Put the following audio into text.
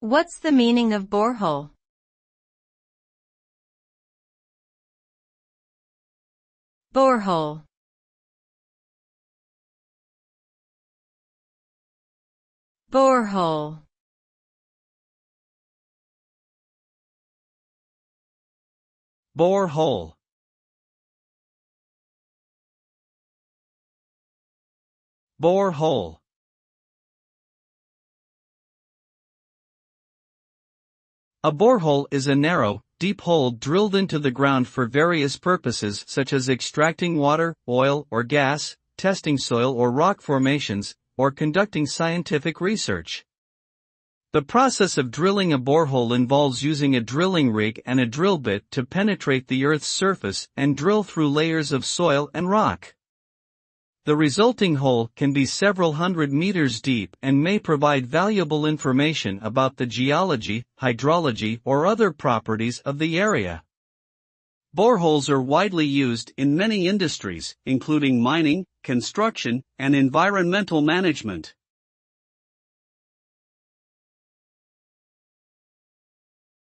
What's the meaning of borehole? Borehole. Borehole. Borehole. Borehole. A borehole is a narrow, deep hole drilled into the ground for various purposes such as extracting water, oil or gas, testing soil or rock formations, or conducting scientific research. The process of drilling a borehole involves using a drilling rig and a drill bit to penetrate the Earth's surface and drill through layers of soil and rock. The resulting hole can be several hundred meters deep and may provide valuable information about the geology, hydrology, or other properties of the area. Boreholes are widely used in many industries, including mining, construction, and environmental management.